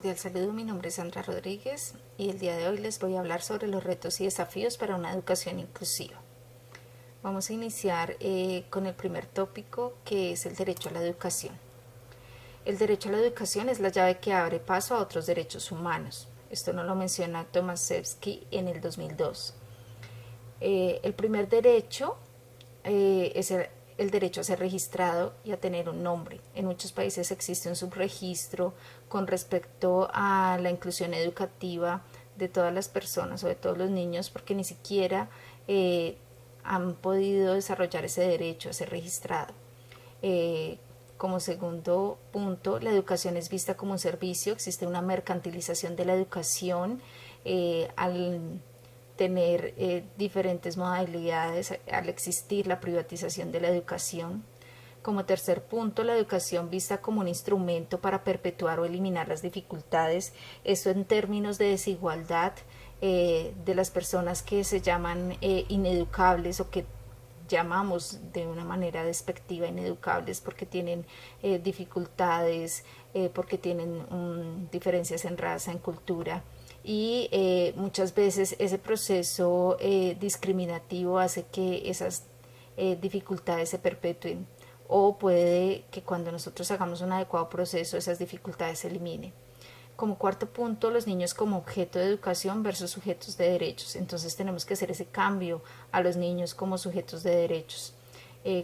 Cordial saludo, mi nombre es Sandra Rodríguez y el día de hoy les voy a hablar sobre los retos y desafíos para una educación inclusiva. Vamos a iniciar con el primer tópico, que es el derecho a la educación. El derecho a la educación es la llave que abre paso a otros derechos humanos. Esto nos lo menciona Tomaszewski en el 2002. El primer derecho es el derecho a ser registrado y a tener un nombre. En muchos países existe un subregistro con respecto a la inclusión educativa de todas las personas o de todos los niños, porque ni siquiera han podido desarrollar ese derecho a ser registrado. Como segundo punto, la educación es vista como un servicio. Existe una mercantilización de la educación al tener diferentes modalidades, al existir la privatización de la educación. Como tercer punto, la educación vista como un instrumento para perpetuar o eliminar las dificultades, eso en términos de desigualdad de las personas que se llaman ineducables o que llamamos de una manera despectiva ineducables porque tienen dificultades, porque tienen diferencias en raza, en cultura, y muchas veces ese proceso discriminativo hace que esas dificultades se perpetúen, o puede que cuando nosotros hagamos un adecuado proceso esas dificultades se eliminen. Como cuarto punto, los niños como objeto de educación versus sujetos de derechos. Entonces tenemos que hacer ese cambio a los niños como sujetos de derechos.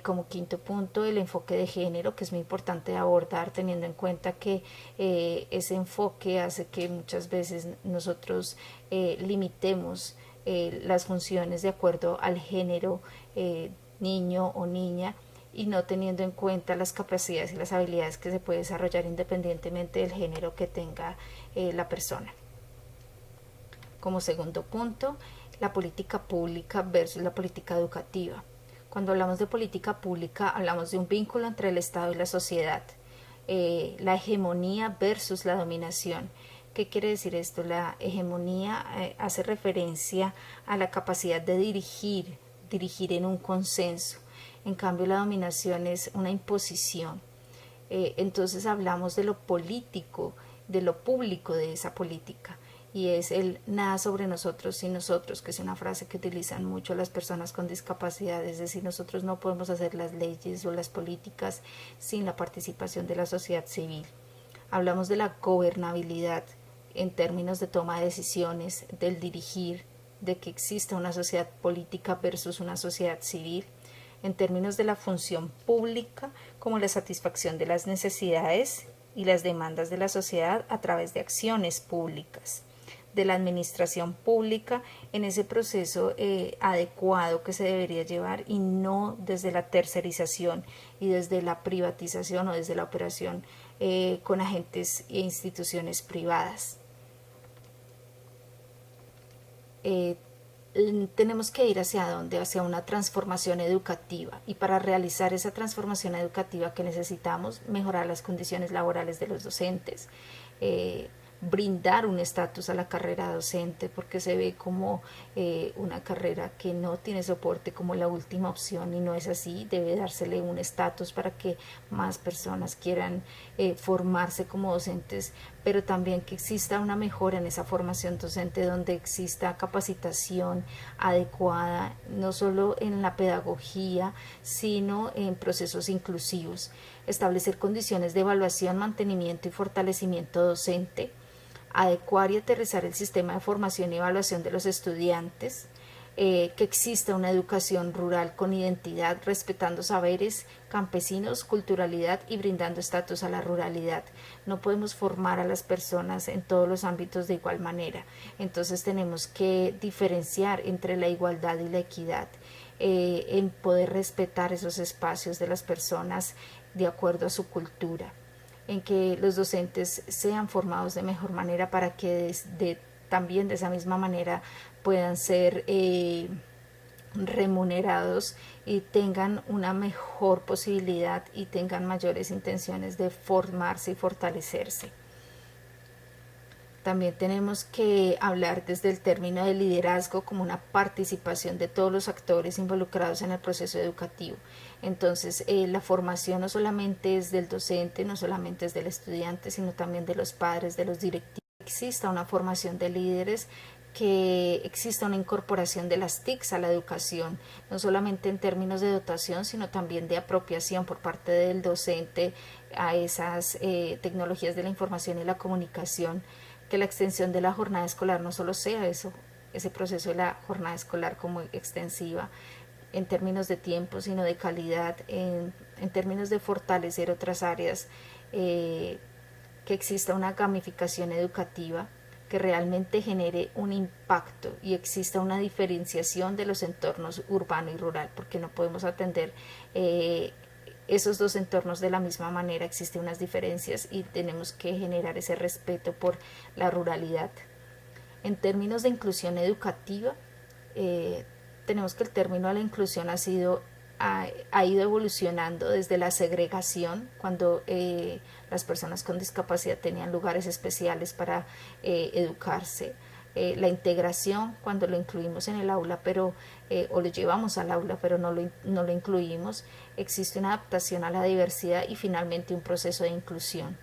Como quinto punto, el enfoque de género, que es muy importante abordar, teniendo en cuenta que ese enfoque hace que muchas veces nosotros limitemos las funciones de acuerdo al género, niño o niña, y no teniendo en cuenta las capacidades y las habilidades que se puede desarrollar independientemente del género que tenga la persona. Como segundo punto, la política pública versus la política educativa. Cuando hablamos de política pública, hablamos de un vínculo entre el Estado y la sociedad, la hegemonía versus la dominación. ¿Qué quiere decir esto? La hegemonía hace referencia a la capacidad de dirigir en un consenso. En cambio, la dominación es una imposición. Entonces hablamos de lo político, de lo público de esa política, y es el nada sobre nosotros sin nosotros, que es una frase que utilizan mucho las personas con discapacidad. Es decir, nosotros no podemos hacer las leyes o las políticas sin la participación de la sociedad civil. Hablamos de la gobernabilidad en términos de toma de decisiones, del dirigir, de que exista una sociedad política versus una sociedad civil, en términos de la función pública como la satisfacción de las necesidades y las demandas de la sociedad a través de acciones públicas, de la administración pública en ese proceso adecuado que se debería llevar, y no desde la tercerización y desde la privatización o desde la operación con agentes e instituciones privadas. Tenemos que ir hacia dónde, hacia una transformación educativa, y para realizar esa transformación educativa que necesitamos mejorar las condiciones laborales de los docentes, brindar un estatus a la carrera docente, porque se ve como una carrera que no tiene soporte como la última opción, y no es así. Debe dársele un estatus para que más personas quieran formarse como docentes, pero también que exista una mejora en esa formación docente, donde exista capacitación adecuada, no solo en la pedagogía, sino en procesos inclusivos. Establecer condiciones de evaluación, mantenimiento y fortalecimiento docente, adecuar y aterrizar el sistema de formación y evaluación de los estudiantes, que exista una educación rural con identidad, respetando saberes campesinos, culturalidad y brindando estatus a la ruralidad. No podemos formar a las personas en todos los ámbitos de igual manera. Entonces tenemos que diferenciar entre la igualdad y la equidad, en poder respetar esos espacios de las personas de acuerdo a su cultura, en que los docentes sean formados de mejor manera para que también de esa misma manera puedan ser remunerados y tengan una mejor posibilidad y tengan mayores intenciones de formarse y fortalecerse. También tenemos que hablar desde el término de liderazgo como una participación de todos los actores involucrados en el proceso educativo. Entonces, la formación no solamente es del docente, no solamente es del estudiante, sino también de los padres, de los directivos. Exista una formación de líderes, que exista una incorporación de las TICs a la educación, no solamente en términos de dotación, sino también de apropiación por parte del docente a esas tecnologías de la información y la comunicación, que la extensión de la jornada escolar no solo sea eso, ese proceso de la jornada escolar como extensiva en términos de tiempo, sino de calidad, en términos de fortalecer otras áreas, que exista una gamificación educativa que realmente genere un impacto y exista una diferenciación de los entornos urbano y rural, porque no podemos atender esos dos entornos de la misma manera, existen unas diferencias y tenemos que generar ese respeto por la ruralidad. En términos de inclusión educativa, tenemos que el término de la inclusión ha ido evolucionando desde la segregación, cuando las personas con discapacidad tenían lugares especiales para educarse, la integración, cuando lo incluimos en el aula, o lo llevamos al aula, pero no lo incluimos. Existe una adaptación a la diversidad y finalmente un proceso de inclusión.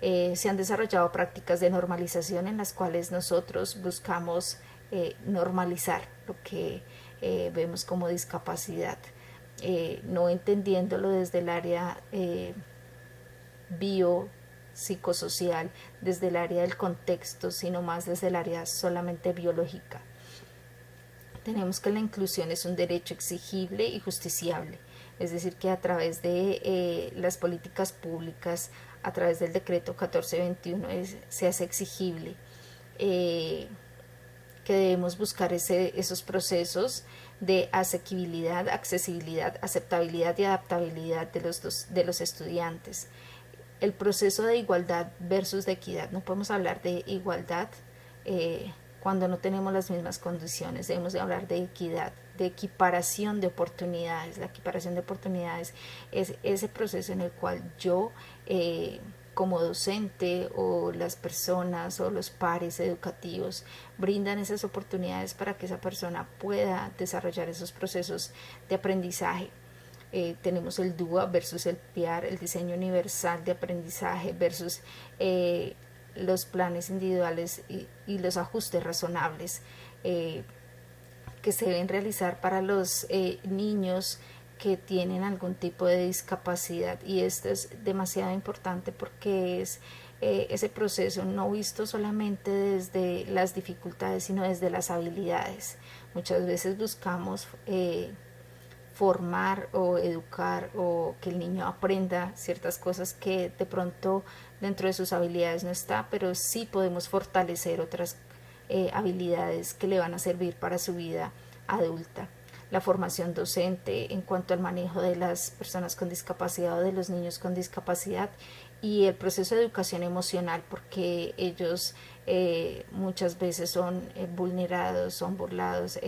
Se han desarrollado prácticas de normalización en las cuales nosotros buscamos normalizar lo que vemos como discapacidad, no entendiéndolo desde el área biopsicosocial, desde el área del contexto, sino más desde el área solamente biológica. Tenemos que la inclusión es un derecho exigible y justiciable, es decir, que a través de las políticas públicas, a través del decreto 1421 se hace exigible, que debemos buscar esos procesos de asequibilidad, accesibilidad, aceptabilidad y adaptabilidad de los estudiantes. El proceso de igualdad versus de equidad. No podemos hablar de igualdad cuando no tenemos las mismas condiciones. Debemos de hablar de equidad, de equiparación de oportunidades. La equiparación de oportunidades es ese proceso en el cual yo como docente o las personas o los pares educativos brindan esas oportunidades para que esa persona pueda desarrollar esos procesos de aprendizaje. Tenemos el DUA versus el PIAR, el diseño universal de aprendizaje versus los planes individuales y los ajustes razonables que se deben realizar para los niños que tienen algún tipo de discapacidad, y esto es demasiado importante porque es ese proceso no visto solamente desde las dificultades, sino desde las habilidades. Muchas veces buscamos formar o educar o que el niño aprenda ciertas cosas que de pronto dentro de sus habilidades no está, pero sí podemos fortalecer otras habilidades que le van a servir para su vida adulta. La formación docente en cuanto al manejo de las personas con discapacidad o de los niños con discapacidad, y el proceso de educación emocional, porque ellos muchas veces son vulnerados, son burlados,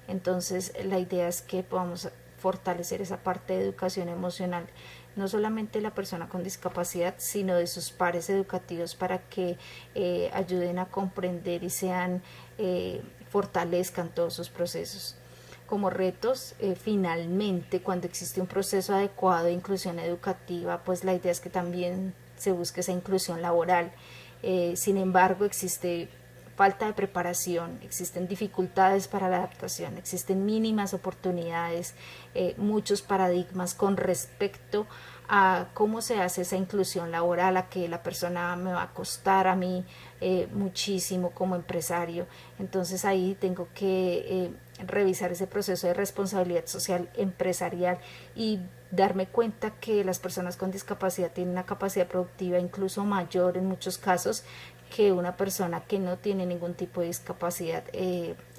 entonces la idea es que podamos fortalecer esa parte de educación emocional, no solamente de la persona con discapacidad, sino de sus pares educativos, para que ayuden a comprender y fortalezcan todos sus procesos. Como retos, finalmente, cuando existe un proceso adecuado de inclusión educativa, pues la idea es que también se busque esa inclusión laboral. Sin embargo, existe falta de preparación, existen dificultades para la adaptación, existen mínimas oportunidades, muchos paradigmas con respecto a cómo se hace esa inclusión laboral, a que la persona me va a costar a mí muchísimo como empresario. Entonces ahí tengo que revisar ese proceso de responsabilidad social empresarial y darme cuenta que las personas con discapacidad tienen una capacidad productiva incluso mayor en muchos casos que una persona que no tiene ningún tipo de discapacidad.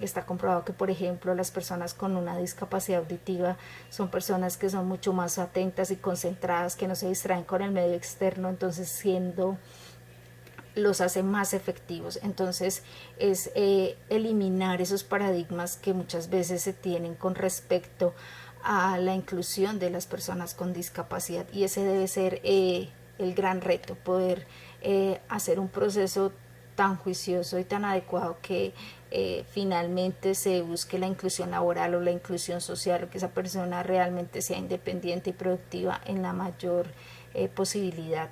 Está comprobado que, por ejemplo, las personas con una discapacidad auditiva son personas que son mucho más atentas y concentradas, que no se distraen con el medio externo, entonces los hace más efectivos. Entonces es eliminar esos paradigmas que muchas veces se tienen con respecto a la inclusión de las personas con discapacidad, y ese debe ser el gran reto, poder hacer un proceso tan juicioso y tan adecuado que finalmente se busque la inclusión laboral o la inclusión social, o que esa persona realmente sea independiente y productiva en la mayor posibilidad.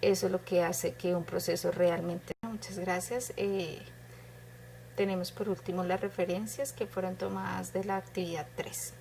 Eso es lo que hace que un proceso realmente... Muchas gracias. Tenemos por último las referencias que fueron tomadas de la actividad 3.